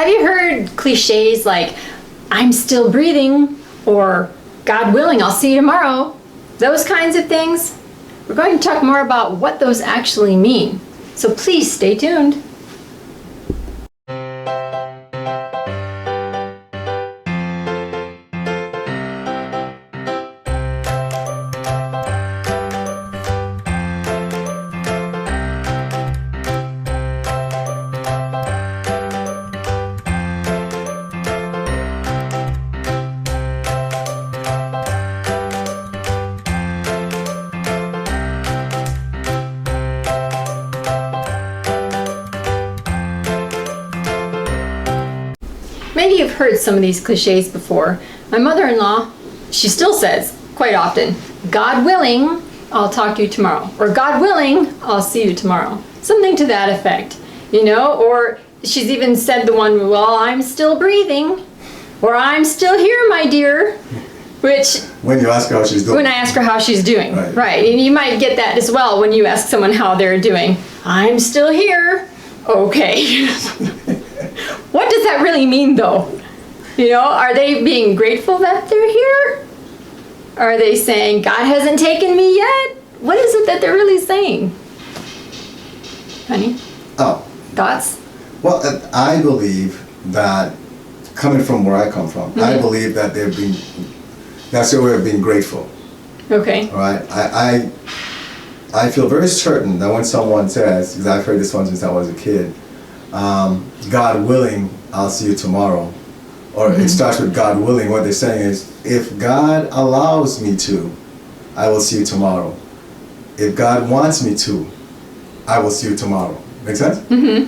Have you heard cliches like, I'm still breathing, or God willing, I'll see you tomorrow? Those kinds of things. We're going to talk more about what those actually mean. So please stay tuned. Maybe you've heard some of these cliches before. My mother-in-law, she still says quite often, God willing, I'll talk to you tomorrow. Or God willing, I'll see you tomorrow. Something to that effect, you know? Or she's even said the one, well, I'm still breathing. Or I'm still here, my dear. Which, when you ask her how she's doing. When I ask her how she's doing. Right. Right. And you might get that as well when you ask someone how they're doing. I'm still here. Okay. What does that really mean, though? You know, are they being grateful that they're here? Are they saying, God hasn't taken me yet? What is it that they're really saying? Honey? Oh. Thoughts? Well, I believe that, coming from where I come from, I believe that that's their way of being grateful. Okay. All right? I feel very certain that when someone says, because I've heard this one since I was a kid, God willing, I'll see you tomorrow. Or it starts with God willing. What they're saying is, if God allows me to, I will see you tomorrow. If God wants me to, I will see you tomorrow. Make sense? Mm-hmm.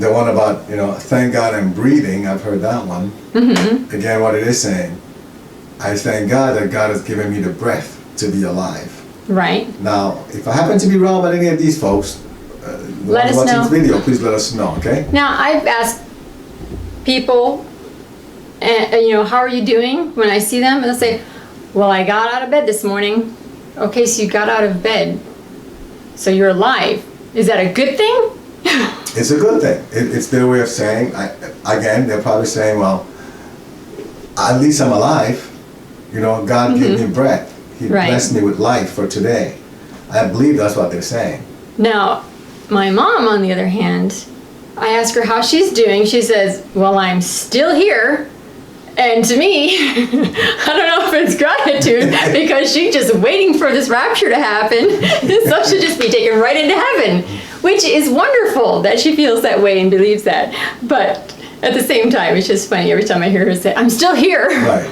The one about, thank God I'm breathing, I've heard that one. Mm-hmm. Again, what it is saying, I thank God that God has given me the breath to be alive. Right. Now, if I happen to be wrong about any of these folks, let us know. Watching this video, please let us know, okay? Now, I've asked people, how are you doing when I see them? And they'll say, well, I got out of bed this morning. Okay, so you got out of bed. So you're alive. Is that a good thing? It's a good thing. It's their way of saying, again, they're probably saying, well, at least I'm alive. God gave me breath. He blessed me with life for today. I believe that's what they're saying. Now, my mom, on the other hand, I ask her how she's doing. She says, well, I'm still here. And to me, I don't know if it's gratitude because she's just waiting for this rapture to happen. So she'll just be taken right into heaven, which is wonderful that she feels that way and believes that. But at the same time, it's just funny every time I hear her say, I'm still here. Right.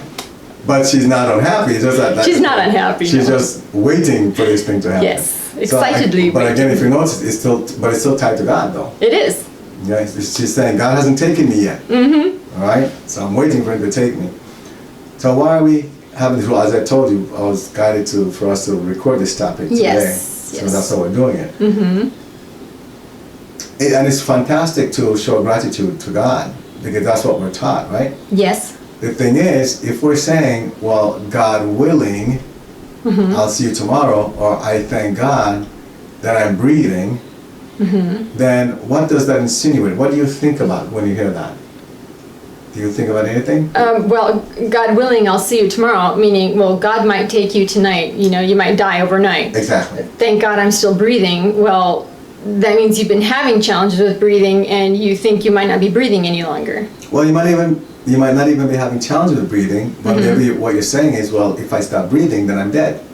But she's not unhappy. It's just that she's not unhappy. She's just waiting for this thing to happen. Yes, excitedly. But again, if you notice, it's still tied to God, though. It is. Yeah, she's saying God hasn't taken me yet. Mm-hmm. All right, so I'm waiting for Him to take me. So why are we having this rule? As I told you, I was guided for us to record this topic today. Yes. So that's how we're doing it. Mm-hmm. And it's fantastic to show gratitude to God because that's what we're taught, right? Yes. The thing is, if we're saying, well, God willing, I'll see you tomorrow, or I thank God that I'm breathing, then what does that insinuate? What do you think about when you hear that? Do you think about anything? Well, God willing, I'll see you tomorrow, meaning, well, God might take you tonight. You might die overnight. Exactly. Thank God I'm still breathing. Well, that means you've been having challenges with breathing and you think you might not be breathing any longer. Well, you might not even be having challenges with breathing, but maybe what you're saying is, well, if I stop breathing, then I'm dead.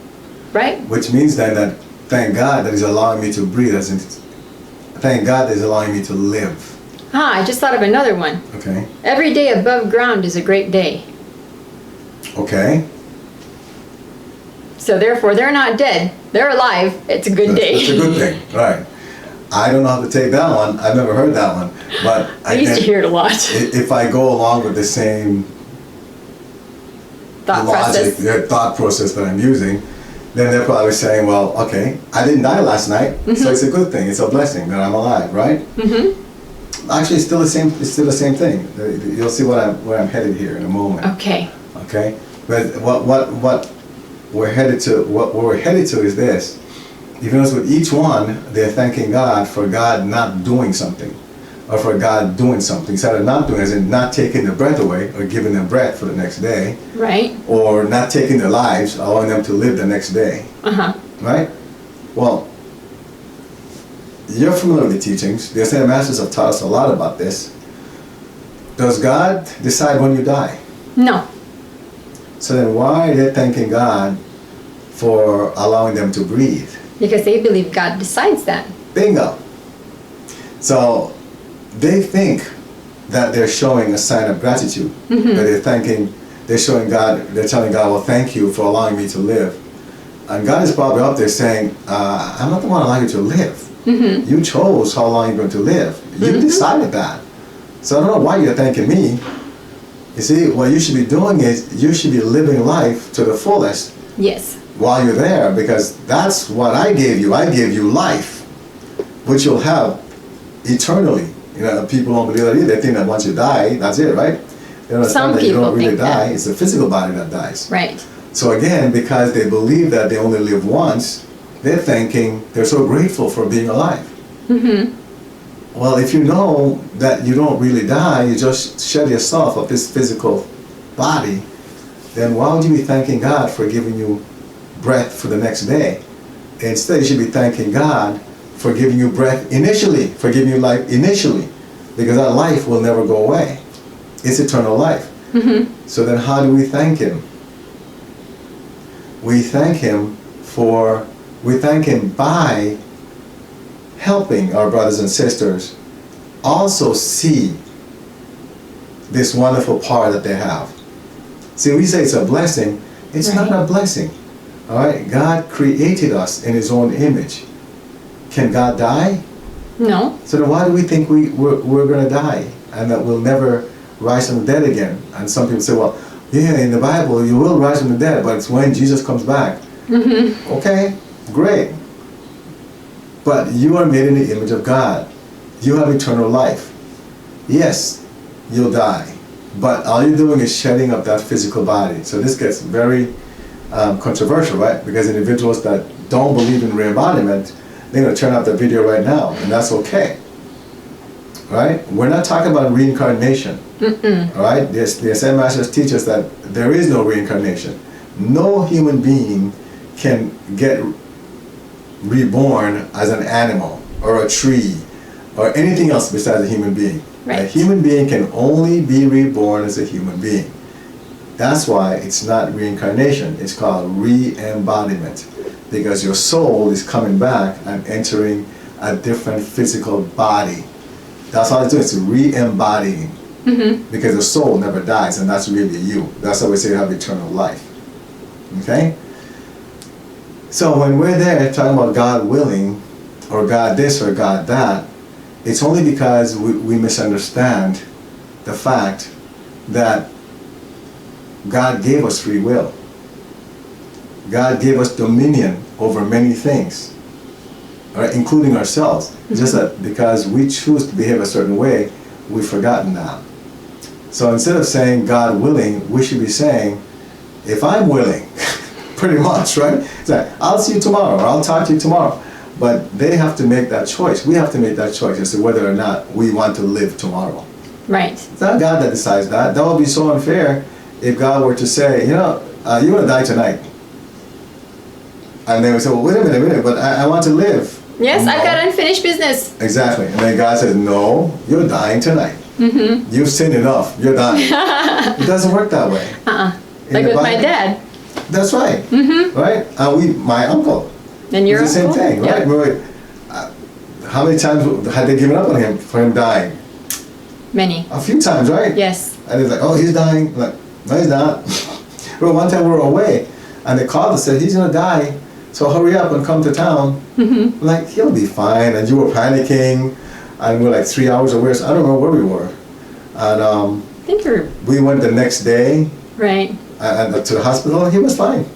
Right. Which means then that thank God that He's allowing me to breathe, thank God that He's allowing me to live. I just thought of another one. Okay. Every day above ground is a great day. Okay. So therefore, they're not dead. They're alive. It's a good day. It's a good thing, right. I don't know how to take that one. I've never heard that one. But I used to hear it a lot. If I go along with the same thought process that I'm using, then they're probably saying, well, okay, I didn't die last night, so it's a good thing. It's a blessing that I'm alive, right? Mm-hmm. Actually, it's still the same thing. You'll see where I'm headed here in a moment. Okay. Okay. But what we're headed to is this. Even as with each one, they're thanking God for God not doing something. or for God doing something, instead of not doing, as in not taking their breath away or giving them breath for the next day, Right. or not taking their lives, allowing them to live the next day. Right? Well, you're familiar with the teachings. The Ascended Masters have taught us a lot about this. Does God decide when you die? No. So then why are they thanking God for allowing them to breathe? Because they believe God decides that. Bingo. So they think that they're showing a sign of gratitude. That they're showing God, they're telling God, well, thank you for allowing me to live. And God is probably up there saying, I'm not the one allowing you to live. You chose how long you're going to live. You decided that. So I don't know why you're thanking me. You see, what you should be doing is you should be living life to the fullest. Yes. While you're there, because that's what I gave you. I gave you life, which you'll have eternally. You know, people don't believe that either. They think that once you die, that's it, right? They don't Some understand that you people don't really think die. that. It's the physical body that dies. Right. So again, because they believe that they only live once, they're thinking they're so grateful for being alive. Well, if you know that you don't really die, you just shed yourself of this physical body, then why would you be thanking God for giving you breath for the next day? Instead, you should be thanking God for giving you breath initially, for giving you life initially, because that life will never go away. It's eternal life. So then how do we thank Him? We thank Him by helping our brothers and sisters also see this wonderful power that they have. See, we say it's a blessing. It's not a blessing. All right? God created us in His own image. Can God die? No. So then why do we think we're going to die and that we'll never rise from the dead again? And some people say, well, yeah, in the Bible you will rise from the dead, but it's when Jesus comes back. Okay, great. But you are made in the image of God. You have eternal life. Yes, you'll die. But all you're doing is shedding up that physical body. So this gets very controversial, right? Because individuals that don't believe in re-embodiment, they're going to turn off the video right now, and that's okay. Right? We're not talking about reincarnation. All right? The Ascended Masters teach us that there is no reincarnation. No human being can get reborn as an animal or a tree or anything else besides a human being. Right. A human being can only be reborn as a human being. That's why it's not reincarnation. It's called re-embodiment, because your soul is coming back and entering a different physical body. That's all it's doing. It's re-embodying. Because the soul never dies, and that's really you. That's why we say you have eternal life. Okay? So when we're there talking about God willing, or God this, or God that, it's only because we misunderstand the fact that God gave us free will. God gave us dominion over many things, right, including ourselves. Just that because we choose to behave a certain way, we've forgotten that. So instead of saying God willing, we should be saying, if I'm willing, pretty much, right? It's like, I'll see you tomorrow, or I'll talk to you tomorrow. But they have to make that choice. We have to make that choice as to whether or not we want to live tomorrow. Right. It's not God that decides that. That would be so unfair if God were to say, you know, you're going to die tonight. And they would say, well, wait a minute, but I want to live. Yes, No. I've got unfinished business. Exactly. And then God says, no, you're dying tonight. You've sinned enough. You're dying. It doesn't work that way. Like with my dad. That's right. Right? And my uncle. And your it's the same uncle? thing, right? Yep. How many times had they given up on him for him dying? Many. A few times, right? Yes. And it's like, oh, he's dying. I'm like, no, he's not. Well, one time we were away, and they called us and said, he's going to die, so hurry up and come to town. I'm like, he'll be fine. And you were panicking, and we're like 3 hours away. So I don't know where we were. And I think you're we went the next day right. and to the hospital, and he was fine.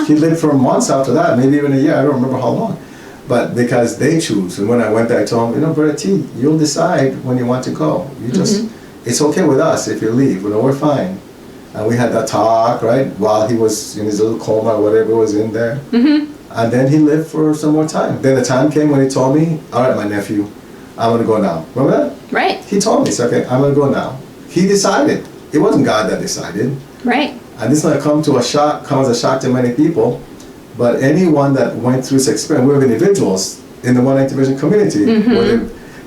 He lived for months after that, maybe even a year. I don't remember how long. But because they choose. And when I went there, I told him, you know, Brother T, you'll decide when you want to go. You just, it's okay with us if you leave. You know, we're fine. And we had that talk, right, while he was in his little coma or whatever was in there. And then he lived for some more time. Then the time came when he told me, all right, my nephew, I'm going to go now. Remember that? Right. He told me, so, okay, I'm going to go now. He decided. It wasn't God that decided. Right. And this might come as a shock to many people, but anyone that went through this experience, we have individuals in the One Night Division community where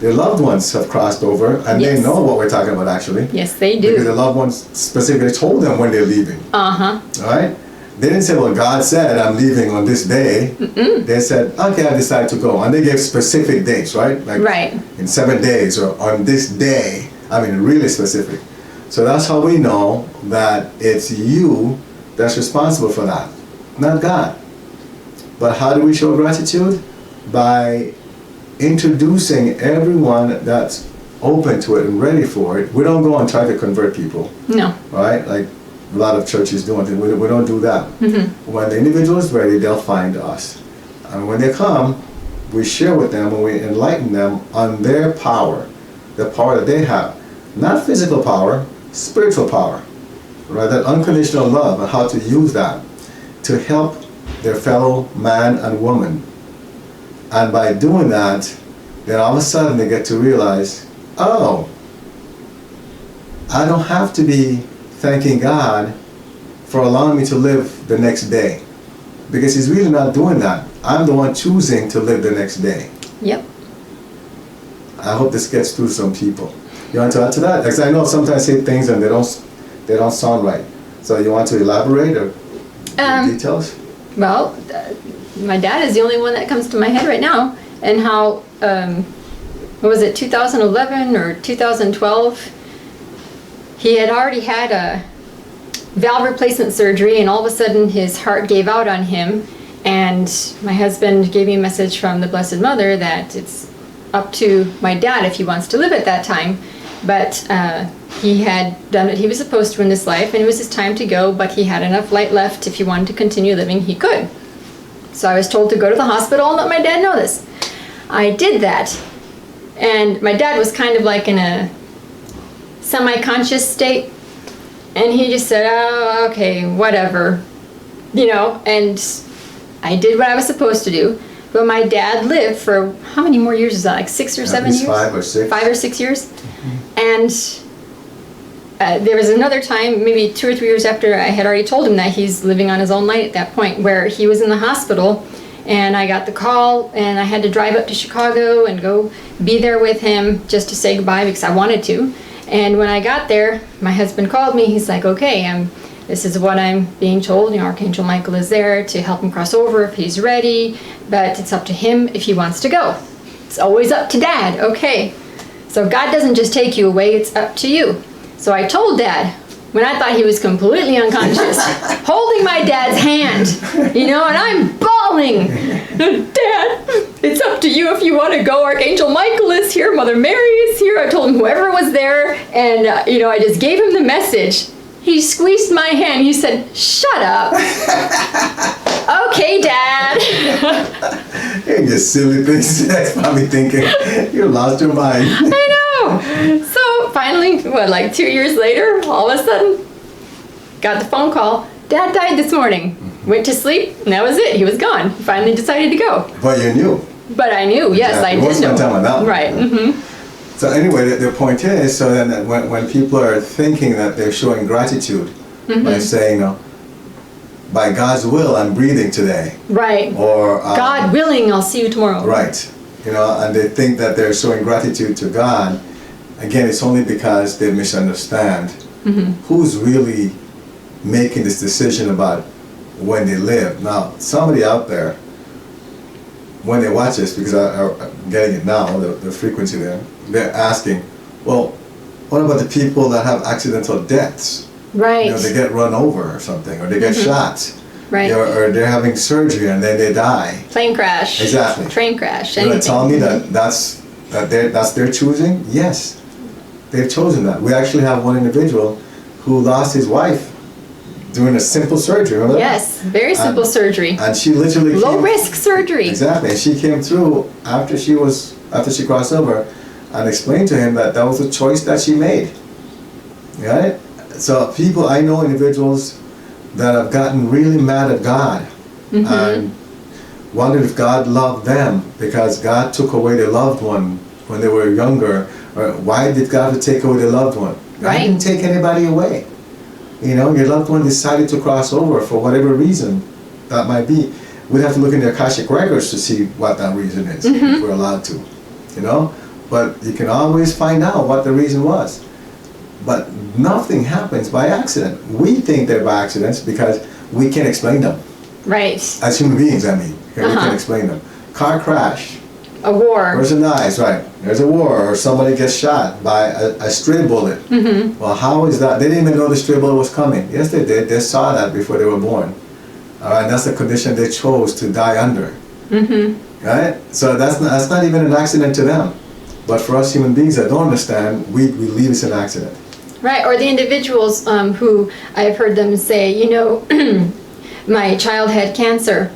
their loved ones have crossed over, and they know what we're talking about actually. Yes, they do. Because the loved ones specifically told them when they're leaving. Uh-huh. All right? They didn't say, well, God said I'm leaving on this day. They said, okay, I decided to go. And they gave specific dates, right? Like in 7 days or on this day. I mean, really specific. So that's how we know that it's you that's responsible for that, not God. But how do we show gratitude? By introducing everyone that's open to it and ready for it. We don't go and try to convert people. No. Right? Like a lot of churches do. We don't do that. When the individual is ready, they'll find us. And when they come, we share with them and we enlighten them on their power, the power that they have. Not physical power, spiritual power. Right? That unconditional love and how to use that to help their fellow man and woman. And by doing that, then all of a sudden they get to realize, oh, I don't have to be thanking God for allowing me to live the next day. Because He's really not doing that. I'm the one choosing to live the next day. Yep. I hope this gets through some people. You want to add to that? Because I know sometimes I say things and they don't sound right. So you want to elaborate or details? Well, my dad is the only one that comes to my head right now. And how, what was it, 2011 or 2012? He had already had a valve replacement surgery, and all of a sudden his heart gave out on him. And my husband gave me a message from the Blessed Mother that it's up to my dad if he wants to live at that time. But he had done what he was supposed to in this life, and it was his time to go, but he had enough light left. If he wanted to continue living, he could. So I was told to go to the hospital and let my dad know this. I did that, and my dad was kind of like in a semi-conscious state, and he just said, oh, okay, whatever, you know, and I did what I was supposed to do. But my dad lived for, how many more years is that, like 6 or 7 years? 5 or 6. 5 or 6 years. And there was another time, maybe 2 or 3 years after I had already told him that he's living on his own light at that point, where he was in the hospital, and I got the call, and I had to drive up to Chicago and go be there with him just to say goodbye because I wanted to. And when I got there, my husband called me. He's like, okay, this is what I'm being told. You know, Archangel Michael is there to help him cross over if he's ready, but it's up to him if he wants to go. It's always up to Dad. Okay. So God doesn't just take you away, it's up to you. So I told Dad, when I thought he was completely unconscious, holding my dad's hand, you know, and I'm bawling. Dad, it's up to you if you want to go. Archangel Michael is here, Mother Mary is here. I told him whoever was there, and, you know, I just gave him the message. He squeezed my hand. He said, shut up. Okay, Dad. You're just silly things. That's probably thinking, you lost your mind. I know. So finally, like 2 years later, all of a sudden, got the phone call. Dad died this morning. Went to sleep, and that was it. He was gone. He finally decided to go. But you knew. But I knew, yes, I did know. That. Right. Mm-hmm. So anyway, the point is, so then when people are thinking that they're showing gratitude by saying, by God's will, I'm breathing today. Right. Or God willing, I'll see you tomorrow. Right. You know, and they think that they're showing gratitude to God. Again, it's only because they misunderstand who's really making this decision about when they live. Now, somebody out there, when they watch this, because I'm getting it now, the frequency there, they're asking, well, what about the people that have accidental deaths? Right. You know, they get run over or something, or they get shot. Right. Or they're having surgery and then they die. Plane crash. Exactly. Train crash. You're going to tell me that's their choosing? Yes. They've chosen that. We actually have one individual who lost his wife doing a simple surgery, remember that? Yes, very simple surgery. And she literally low risk surgery. Exactly. And she came through after she crossed over and explained to him that was a choice that she made. Right? So I know individuals that have gotten really mad at God and wondered if God loved them because God took away their loved one when they were younger, Or why did God have to take away the loved one? God Right. didn't take anybody away. You know, your loved one decided to cross over for whatever reason that might be. We'd have to look in the Akashic records to see what that reason is, if we're allowed to. You know? But you can always find out what the reason was. But nothing happens by accident. We think they're by accidents because we can't explain them. Right. As human beings, I mean. Okay, we can't explain them. Car crash. A war. Person dies, right. There's a war, or somebody gets shot by a stray bullet. Well, how is that? They didn't even know the stray bullet was coming. Yes, they did. They saw that before they were born. All right, that's the condition they chose to die under. Right? So that's not even an accident to them. But for us human beings that don't understand, we believe it's an accident. Right, or the individuals who I've heard them say, you know, my child had cancer.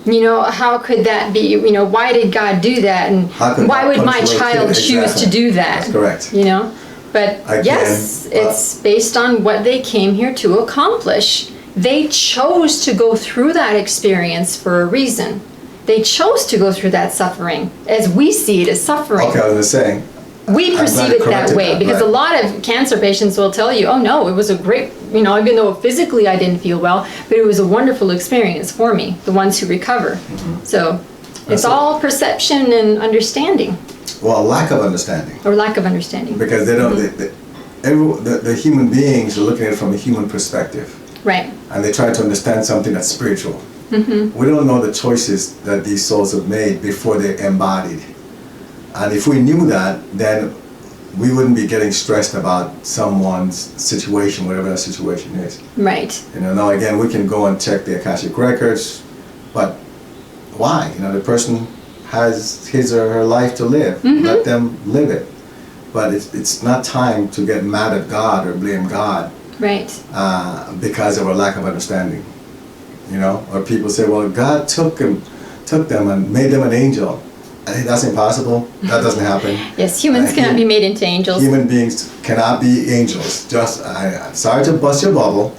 You know, how could that be? You know, why did God do that? And why would my child choose to do that? That's correct. You know, but Again, yes, it's based on what they came here to accomplish. They chose to go through that experience for a reason. They chose to go through that suffering, as we see it as suffering. Okay, I was just saying. We I'm perceive glad you it that corrected way that, because right. a lot of cancer patients will tell you, oh no, it was a great, you know, even though physically I didn't feel well, but it was a wonderful experience for me, the ones who recover. So it's all perception and understanding, Well, lack of understanding. or lack of understanding. Because they don't, the human beings are looking at it from a human perspective. Right. And they try to understand something that's spiritual. We don't know the choices that these souls have made before they're embodied. And if we knew that, then we wouldn't be getting stressed about someone's situation, whatever that situation is. Right. You know, now again, we can go and check the Akashic records, but why? You know, the person has his or her life to live. Let them live it. But it's not time to get mad at God or blame God. Right. Because of a lack of understanding. You know, or people say, well, God took them and made them an angel. I think that's impossible. That doesn't happen. Yes, humans cannot be made into angels. Human beings cannot be angels. I'm sorry to bust your bubble.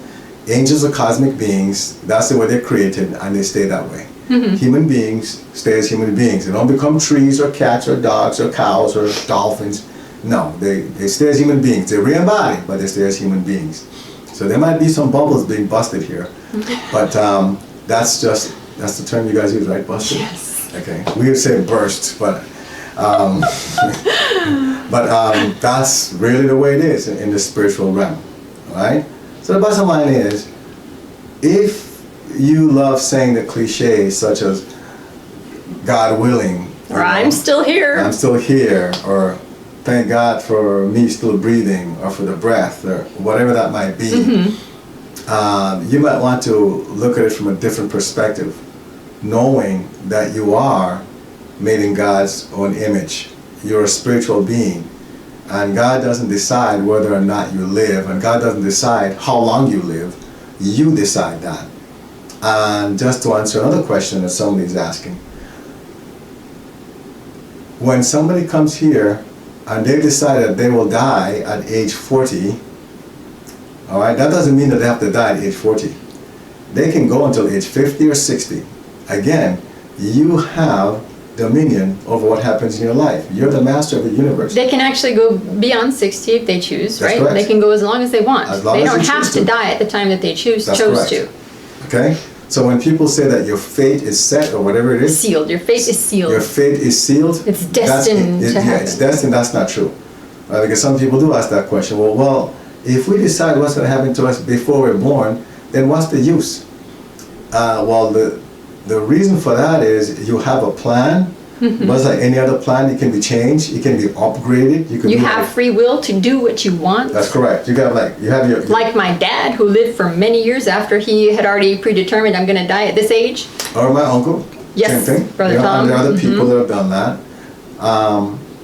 Angels are cosmic beings. That's the way they're created, and they stay that way. Human beings stay as human beings. They don't become trees or cats or dogs or cows or dolphins. No, they stay as human beings. They're re-embodied, but they stay as human beings. So there might be some bubbles being busted here, but that's the term you guys use, right? Busted. Yes. Okay, we would say burst, but that's really the way it is in the spiritual realm, right? So the bottom line is, if you love saying the cliches such as God willing, Or I'm still here. I'm still here, or thank God for me still breathing, or for the breath, or whatever that might be, you might want to look at it from a different perspective, knowing that you are made in God's own image. You're a spiritual being, and God doesn't decide whether or not you live, and God doesn't decide how long you live. You decide that. And just to answer another question that somebody's asking, when somebody comes here and they decide that they will die at age 40, all right, that doesn't mean that they have to die at age 40. They can go until age 50 or 60. Again, you have dominion over what happens in your life. You're the master of the universe. They can actually go beyond 60 if they choose, That's right? correct. They can go as long as they want. As long They as don't they have choose to to. die at the time that they chose That's to. correct. Okay? So when people say that your fate is set or whatever it is, Sealed. Your fate is sealed. your fate is sealed. It's destined to happen. Yeah, it's destined. That's not true. Because some people do ask that question. Well, if we decide what's going to happen to us before we're born, then what's the use? Well, the reason for that is you have a plan. But it's like any other plan, it can be changed, it can be upgraded. You have free will to do what you want. That's correct. You have your Like my dad, who lived for many years after he had already predetermined, I'm going to die at this age. Or my uncle. Yes, same thing. Brother Tom. And there are other people that have done that.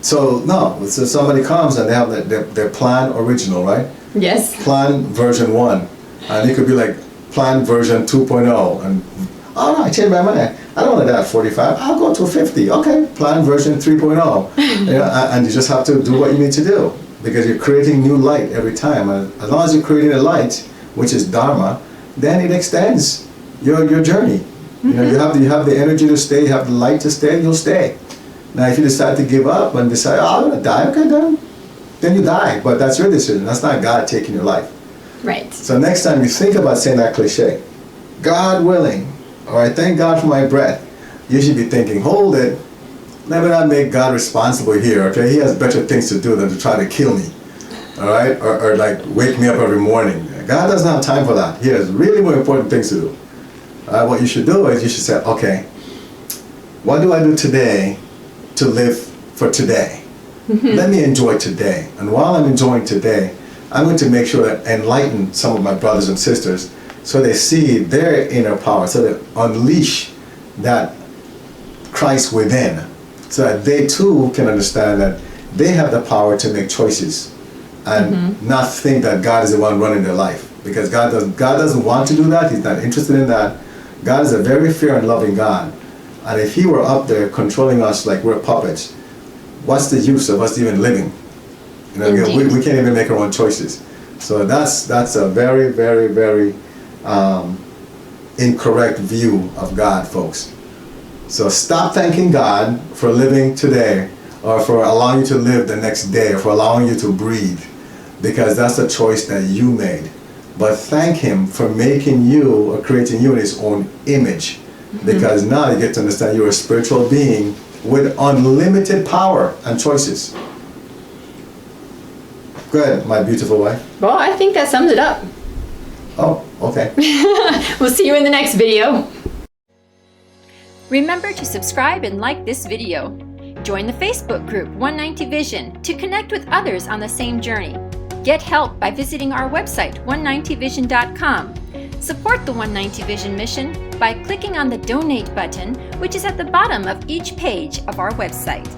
So somebody comes and they have their plan original, right? Yes. Plan version 1, and it could be like plan version 2.0, and oh no, I changed my mind. I don't want to die at 45. I'll go to 50. Okay, plan version 3.0. And you just have to do what you need to do, because you're creating new light every time. And as long as you're creating a light, which is Dharma, then it extends your journey. You know, you have the energy to stay, you have the light to stay, you'll stay. Now, if you decide to give up and decide, oh, I'm going to die, okay, then then you die. But that's your decision. That's not God taking your life. Right. So next time you think about saying that cliche, God willing, or I thank God for my breath, you should be thinking, hold it, let me not make God responsible here, okay? He has better things to do than to try to kill me, all right? Or like wake me up every morning. God doesn't have time for that. He has really more important things to do. What you should do is you should say, okay, what do I do today to live for today? Let me enjoy today. And while I'm enjoying today, I'm going to make sure that enlighten some of my brothers and sisters so they see their inner power, so they unleash that Christ within, so that they too can understand that they have the power to make choices and not think that God is the one running their life. Because God doesn't want to do that. He's not interested in that. God is a very fair and loving God. And if he were up there controlling us like we're puppets, what's the use of us even living? You know, we can't even make our own choices. So that's a very, very, very incorrect view of God, folks. So stop thanking God for living today, or for allowing you to live the next day, or for allowing you to breathe, because that's a choice that you made. But thank him for making you, or creating you in his own image, because now you get to understand you're a spiritual being with unlimited power and choices. Go ahead, my beautiful wife. Well, I think that sums it up. Oh, okay. We'll see you in the next video. Remember to subscribe and like this video. Join the Facebook group 190 Vision to connect with others on the same journey. Get help by visiting our website 190vision.com. Support the 190 Vision mission by clicking on the donate button, which is at the bottom of each page of our website.